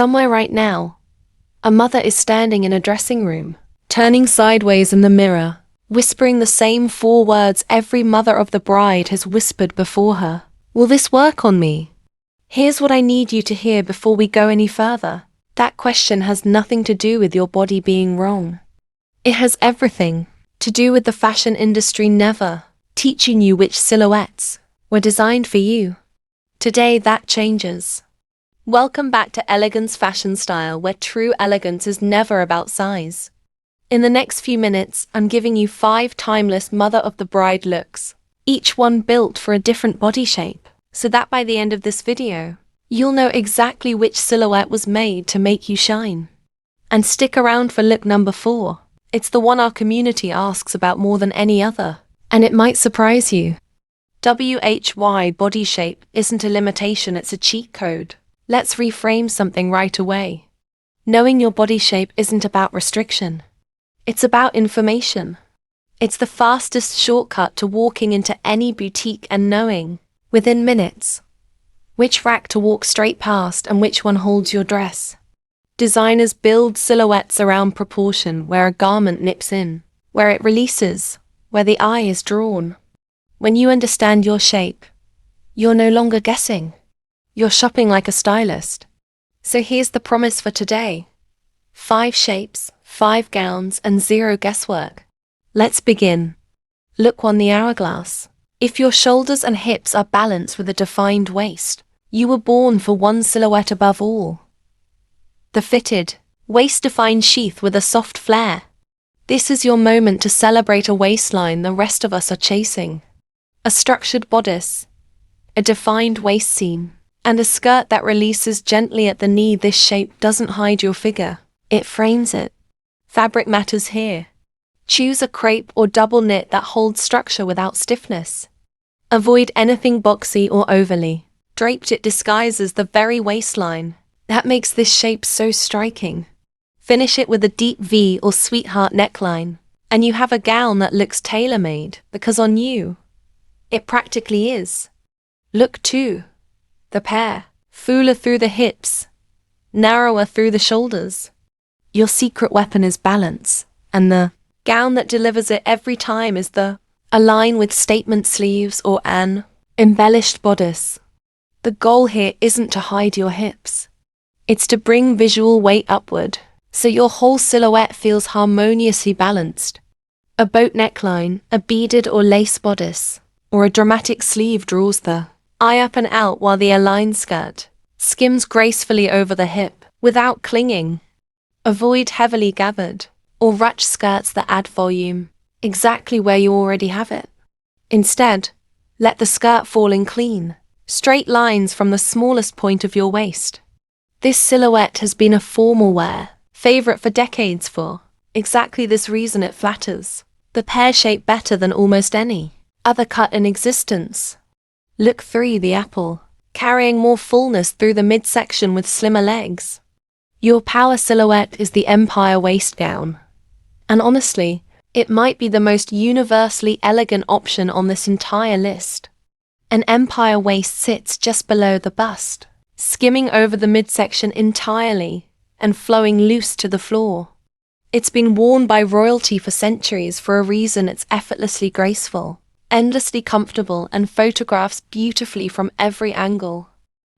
Somewhere right now, a mother is standing in a dressing room, turning sideways in the mirror, whispering the same 4 words every mother of the bride has whispered before her. Will this work on me? Here's what I need you to hear before we go any further. That question has nothing to do with your body being wrong. It has everything to do with the fashion industry never teaching you which silhouettes were designed for you. Today that changes. Welcome back to Elegance Fashion Style, where true elegance is never about size. In the next few minutes, I'm giving you 5 timeless mother of the bride looks, each one built for a different body shape, so that by the end of this video, you'll know exactly which silhouette was made to make you shine. And stick around for look number 4. It's the one our community asks about more than any other, and it might surprise you. WHY body shape isn't a limitation, it's a cheat code. Let's reframe something right away. Knowing your body shape isn't about restriction. It's about information. It's the fastest shortcut to walking into any boutique and knowing, within minutes, which rack to walk straight past and which one holds your dress. Designers build silhouettes around proportion, where a garment nips in, where it releases, where the eye is drawn. When you understand your shape, you're no longer guessing. You're shopping like a stylist. So here's the promise for today. 5 shapes, 5 gowns, and 0 guesswork. Let's begin. Look 1, the hourglass. If your shoulders and hips are balanced with a defined waist, you were born for one silhouette above all. The fitted, waist-defined sheath with a soft flare. This is your moment to celebrate a waistline the rest of us are chasing. A structured bodice, a defined waist seam, and a skirt that releases gently at the knee. This shape doesn't hide your figure, it frames it. Fabric matters here. Choose a crepe or double knit that holds structure without stiffness. Avoid anything boxy or overly draped. It disguises the very waistline that makes this shape so striking. Finish it with a deep V or sweetheart neckline, and you have a gown that looks tailor-made, because on you, it practically is. Look 2. The pear, fuller through the hips, narrower through the shoulders. Your secret weapon is balance, and the gown that delivers it every time is the align with statement sleeves or an embellished bodice. The goal here isn't to hide your hips. It's to bring visual weight upward, so your whole silhouette feels harmoniously balanced. A boat neckline, a beaded or lace bodice, or a dramatic sleeve draws the eye up and out, while the aligned skirt skims gracefully over the hip without clinging. Avoid heavily gathered or ruched skirts that add volume exactly where you already have it. Instead, let the skirt fall in clean, straight lines from the smallest point of your waist. This silhouette has been a formal wear favorite for decades for exactly this reason. It flatters the pear shape better than almost any other cut in existence. Look 3, the apple, carrying more fullness through the midsection with slimmer legs. Your power silhouette is the empire waist gown. And honestly, it might be the most universally elegant option on this entire list. An empire waist sits just below the bust, skimming over the midsection entirely and flowing loose to the floor. It's been worn by royalty for centuries for a reason. It's effortlessly graceful, endlessly comfortable, and photographs beautifully from every angle.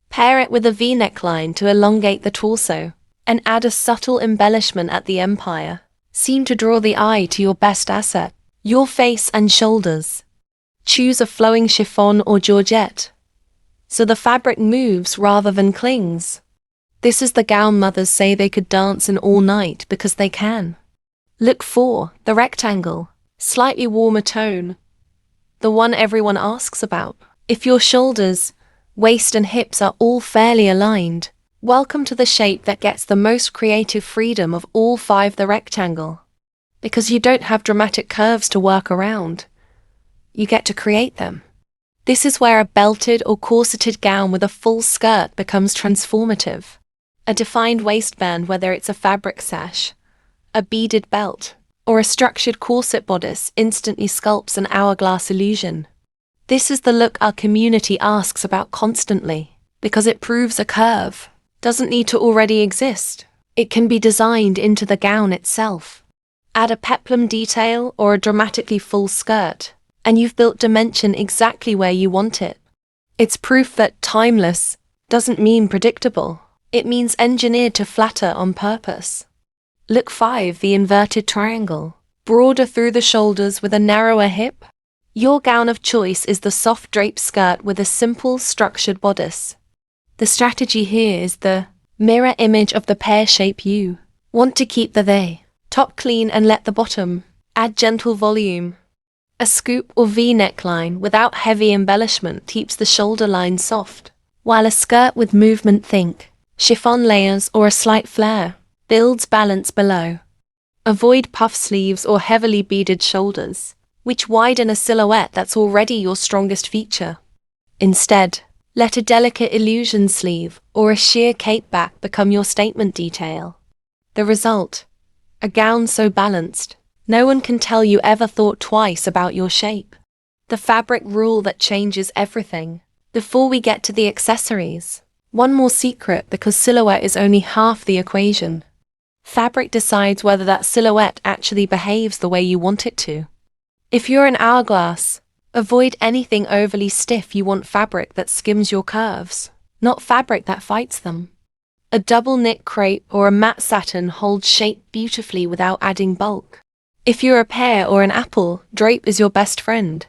Pair it with a V neckline to elongate the torso, and add a subtle embellishment at the empire. Seem to draw the eye to your best asset, your face and shoulders. Choose a flowing chiffon or georgette, so the fabric moves rather than clings. This is the gown mothers say they could dance in all night, because they can. Look 4, the rectangle, slightly warmer tone, the one everyone asks about. If your shoulders, waist and hips are all fairly aligned, welcome to the shape that gets the most creative freedom of all 5, the rectangle. Because you don't have dramatic curves to work around, you get to create them. This is where a belted or corseted gown with a full skirt becomes transformative. A defined waistband, whether it's a fabric sash, a beaded belt, or a structured corset bodice, instantly sculpts an hourglass illusion. This is the look our community asks about constantly, because it proves a curve, doesn't need to already exist. It can be designed into the gown itself. Add a peplum detail or a dramatically full skirt, and you've built dimension exactly where you want it. It's proof that timeless doesn't mean predictable. It means engineered to flatter on purpose. Look 5. The inverted triangle. Broader through the shoulders with a narrower hip. Your gown of choice is the soft draped skirt with a simple, structured bodice. The strategy here is the mirror image of the pear-shaped you. Want to keep the they. Top clean and let the bottom. Add gentle volume. A scoop or V neckline without heavy embellishment keeps the shoulder line soft, while a skirt with movement, think chiffon layers or a slight flare, builds balance below. Avoid puff sleeves or heavily beaded shoulders, which widen a silhouette that's already your strongest feature. Instead, let a delicate illusion sleeve or a sheer cape back become your statement detail. The result? A gown so balanced, no one can tell you ever thought twice about your shape. The fabric rule that changes everything. Before we get to the accessories, one more secret, because silhouette is only half the equation. Fabric decides whether that silhouette actually behaves the way you want it to. If you're an hourglass, avoid anything overly stiff. You want fabric that skims your curves, not fabric that fights them. A double knit crepe or a matte satin holds shape beautifully without adding bulk. If you're a pear or an apple, drape is your best friend.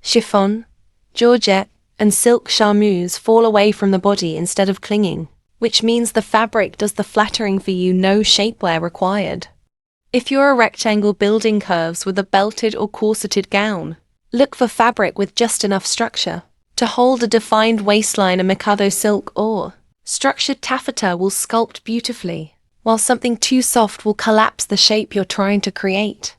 Chiffon, georgette, and silk charmeuse fall away from the body instead of clinging, which means the fabric does the flattering for you, no shapewear required. If you're a rectangle building curves with a belted or corseted gown, look for fabric with just enough structure to hold a defined waistline. A mikado silk or structured taffeta will sculpt beautifully, while something too soft will collapse the shape you're trying to create.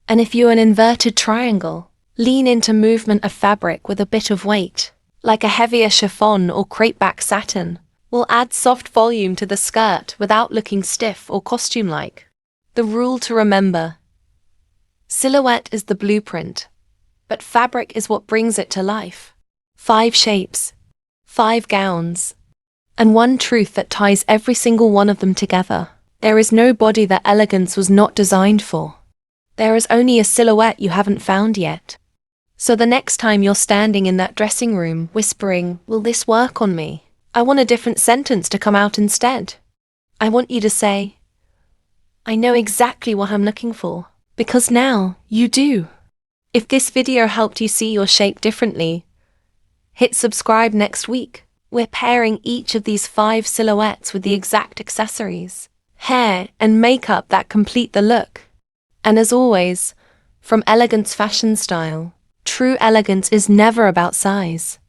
And if you're an inverted triangle, lean into movement of fabric with a bit of weight, like a heavier chiffon or crepe-back satin, will add soft volume to the skirt without looking stiff or costume-like. The rule to remember: silhouette is the blueprint, but fabric is what brings it to life. 5 shapes, 5 gowns, and one truth that ties every single one of them together. There is no body that elegance was not designed for. There is only a silhouette you haven't found yet. So the next time you're standing in that dressing room whispering, "Will this work on me?" I want a different sentence to come out instead. I want you to say, "I know exactly what I'm looking for," because now you do. If this video helped you see your shape differently, hit subscribe. Next week, we're pairing each of these 5 silhouettes with the exact accessories, hair, and makeup that complete the look. And as always, from Elegance Fashion Style, true elegance is never about size.